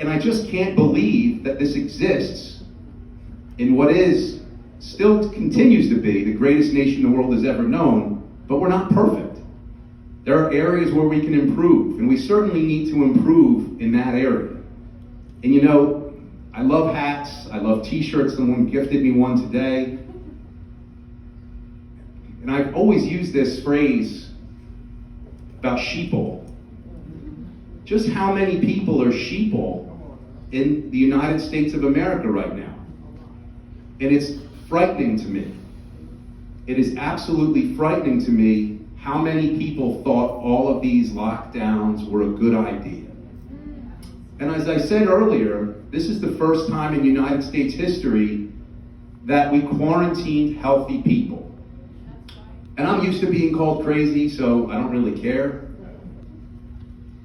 And I just can't believe that this exists in what is, still continues to be, the greatest nation the world has ever known, but we're not perfect. There are areas where we can improve, and we certainly need to improve in that area. And you know, I love hats, I love t-shirts, someone gifted me one today. And I've always used this phrase about sheeple. Just how many people are sheeple in the United States of America right now? And it's frightening to me. It is absolutely frightening to me how many people thought all of these lockdowns were a good idea. And as I said earlier, this is the first time in United States history that we quarantined healthy people. And I'm used to being called crazy, so I don't really care.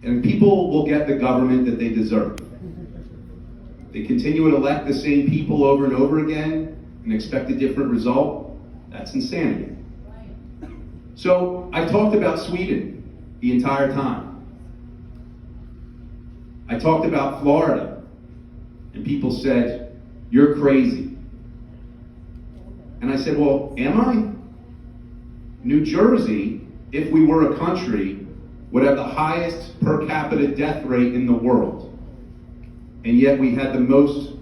And people will get the government that they deserve. They continue to elect the same people over and over again and expect a different result. That's insanity. So I talked about Sweden the entire time. I talked about Florida, and people said, "You're crazy." And I said, well, am I? New Jersey, if we were a country, would have the highest per capita death rate in the world. And yet we had the most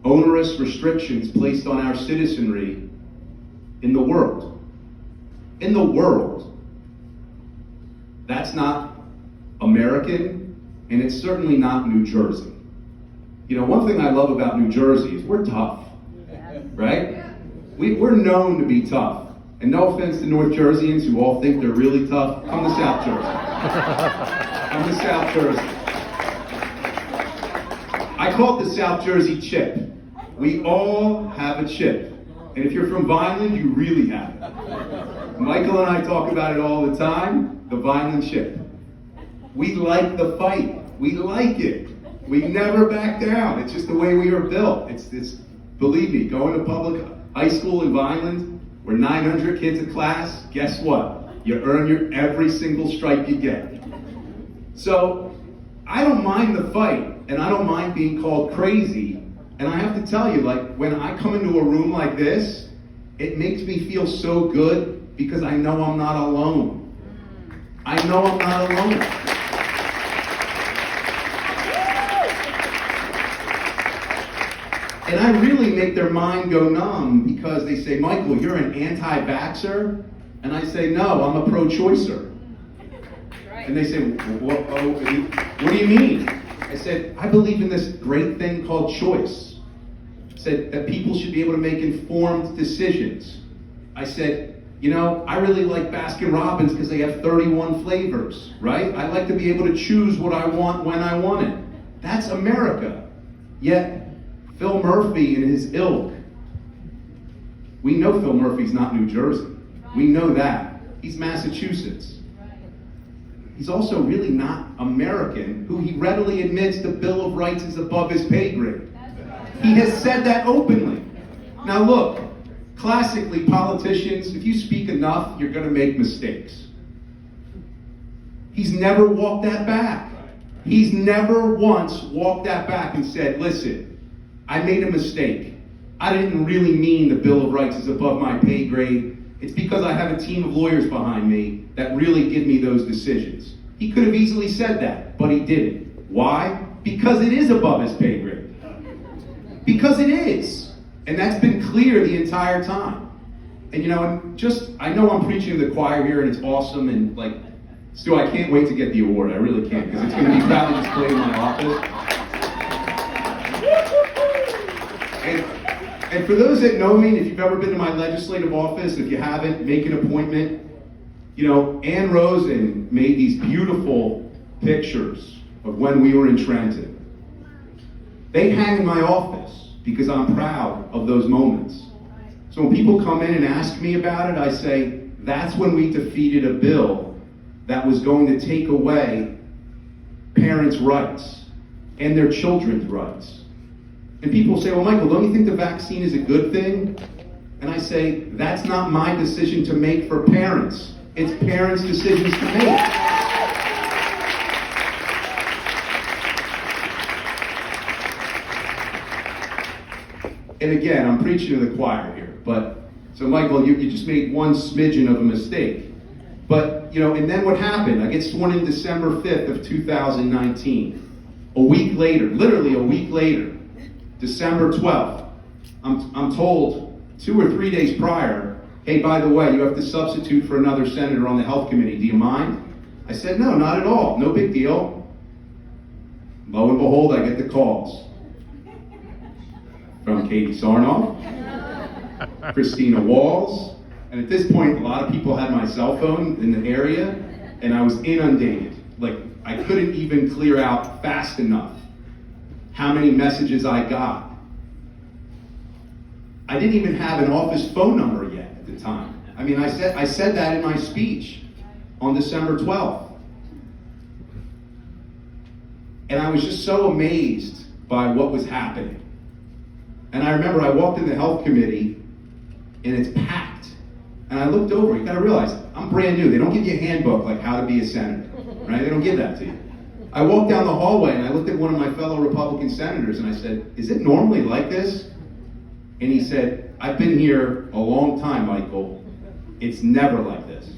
onerous restrictions placed on our citizenry in the world. In the world. That's not American, and it's certainly not New Jersey. You know, one thing I love about New Jersey is we're tough, right? We're known to be tough. And no offense to North Jerseyans who all think they're really tough, come to South Jersey. Come to South Jersey. I call it the South Jersey chip. We all have a chip. And if you're from Vineland, you really have it. Michael and I talk about it all the time, the Vineland chip. We like the fight. We like it. We never back down. It's just the way we are built. It's believe me, going to public high school in Vineland, we're 900 kids a class, guess what? You earn your every single stripe you get. So, I don't mind the fight, and I don't mind being called crazy, and I have to tell you, like, when I come into a room like this, it makes me feel so good because I know I'm not alone. I know I'm not alone. And I really make their mind go numb because they say, Michael, you're an anti-vaxxer? And I say, no, I'm a pro-choicer. Right. And they say, what do you mean? I said, I believe in this great thing called choice. I said that people should be able to make informed decisions. I said, you know, I really like Baskin-Robbins because they have 31 flavors, right? I like to be able to choose what I want when I want it. That's America. Yet, Phil Murphy and his ilk. We know Phil Murphy's not New Jersey. We know that. He's Massachusetts. He's also really not American, who he readily admits the Bill of Rights is above his pay grade. He has said that openly. Now look, classically politicians, if you speak enough, you're going to make mistakes. He's never walked that back. He's never once walked that back and said, listen, I made a mistake. I didn't really mean the Bill of Rights is above my pay grade. It's because I have a team of lawyers behind me that really give me those decisions. He could have easily said that, but he didn't. Why? Because it is above his pay grade. Because it is. And that's been clear the entire time. And you know, I know I'm preaching to the choir here and it's awesome and like, Stu, I can't wait to get the award. I really can't, because it's going to be proudly displayed in my office. And for those that know me, if you've ever been to my legislative office, if you haven't, make an appointment. You know, Ann Rosen made these beautiful pictures of when we were in Trenton. They hang in my office because I'm proud of those moments. So when people come in and ask me about it, I say, that's when we defeated a bill that was going to take away parents' rights and their children's rights. And people say, well, Michael, don't you think the vaccine is a good thing? And I say, that's not my decision to make for parents. It's parents' decisions to make. and again, I'm preaching to the choir here, but, so Michael, you just made one smidgen of a mistake. But, and then what happened? I get sworn in December 5th of 2019. A week later, literally a week later, December 12th, I'm told 2 or 3 days prior, hey, by the way, you have to substitute for another senator on the health committee. Do you mind? I said, no, not at all. No big deal. Lo and behold, I get the calls from Katie Sarnoff, Christina Walls, and at this point, a lot of people had my cell phone in the area, and I was inundated. Like, I couldn't even clear out fast enough how many messages I got. I didn't even have an office phone number yet at the time. I mean, I said that in my speech on December 12th. And I was just so amazed by what was happening. And I remember I walked in the health committee, and it's packed. And I looked over, you gotta realize, I'm brand new. They don't give you a handbook like how to be a senator, right? They don't give that to you. I walked down the hallway and I looked at one of my fellow Republican senators and I said, is it normally like this? And he said, I've been here a long time, Michael. It's never like this.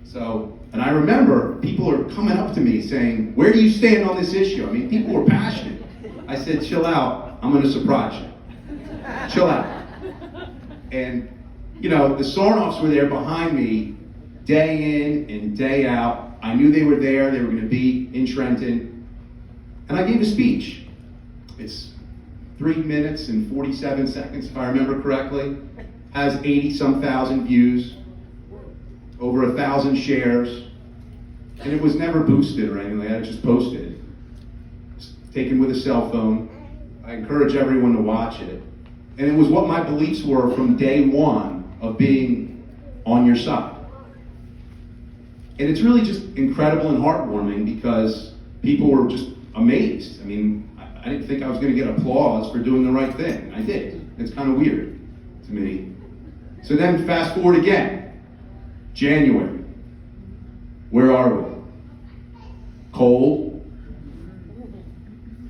So, and I remember people are coming up to me saying, where do you stand on this issue? I mean, people were passionate. I said, chill out, I'm gonna surprise you. Chill out. And, the Sarnoffs were there behind me day in and day out. I knew they were there, they were gonna be in Trenton. And I gave a speech. It's 3 minutes and 47 seconds, if I remember correctly. Has 80-some thousand views, over 1,000 shares. And it was never boosted or anything like that, it just posted. It's taken with a cell phone. I encourage everyone to watch it. And it was what my beliefs were from day one of being on your side. And it's really just incredible and heartwarming because people were just amazed. I mean, I didn't think I was going to get applause for doing the right thing. I did. It's kind of weird to me. So then fast forward again, January. Where are we? Cold.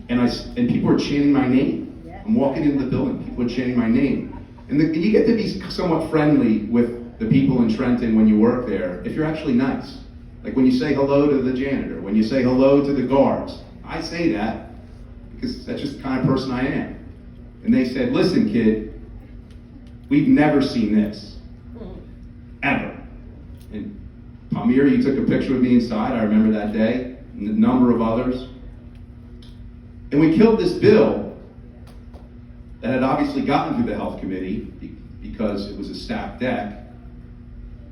And people are chanting my name. I'm walking into the building, people are chanting my name. And you get to be somewhat friendly with the people in Trenton when you work there, if you're actually nice. Like when you say hello to the janitor, when you say hello to the guards. I say that because that's just the kind of person I am. And they said, listen, kid, we've never seen this. Ever. And Palmyra, you took a picture with me inside, I remember that day, and a number of others. And we killed this bill that had obviously gotten through the health committee because it was a stacked deck.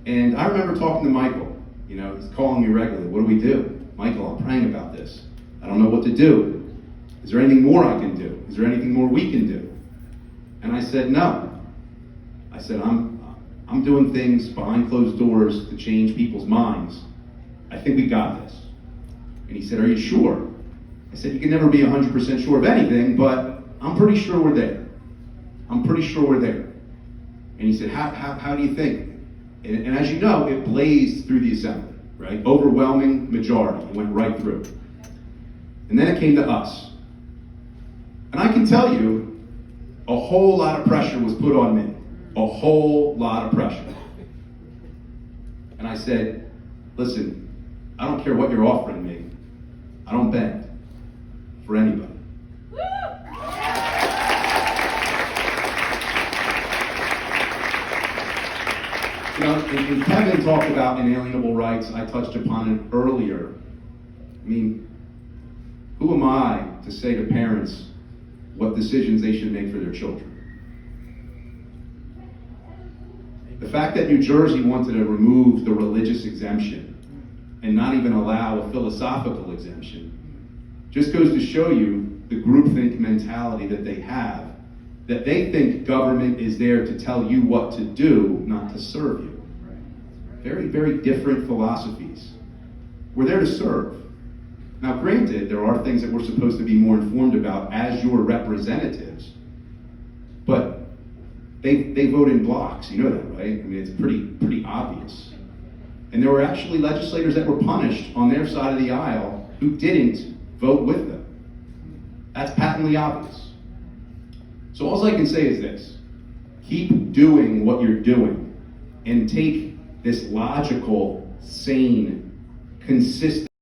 And I remember talking to Michael, he's calling me regularly. What do we do? Michael, I'm praying about this. I don't know what to do. Is there anything more I can do? Is there anything more we can do? And I said, no. I said, I'm doing things behind closed doors to change people's minds. I think we got this. And he said, are you sure? I said, you can never be 100% sure of anything, but I'm pretty sure we're there. I'm pretty sure we're there. And he said, how do you think? And as you know, it blazed through the assembly, right? Overwhelming majority. It went right through. And then it came to us. And I can tell you, a whole lot of pressure was put on me. A whole lot of pressure. And I said, listen, I don't care what you're offering me. I don't bend for anybody. And Kevin talked about inalienable rights. I touched upon it earlier. I mean, who am I to say to parents what decisions they should make for their children? The fact that New Jersey wanted to remove the religious exemption and not even allow a philosophical exemption just goes to show you the groupthink mentality that they have, that they think government is there to tell you what to do, not to serve you. Very, very different philosophies. We're there to serve. Now, granted, there are things that we're supposed to be more informed about as your representatives, but they vote in blocks, you know that, right? I mean, it's pretty obvious. And there were actually legislators that were punished on their side of the aisle who didn't vote with them. That's patently obvious. So all I can say is this: keep doing what you're doing and take this logical, sane, consistent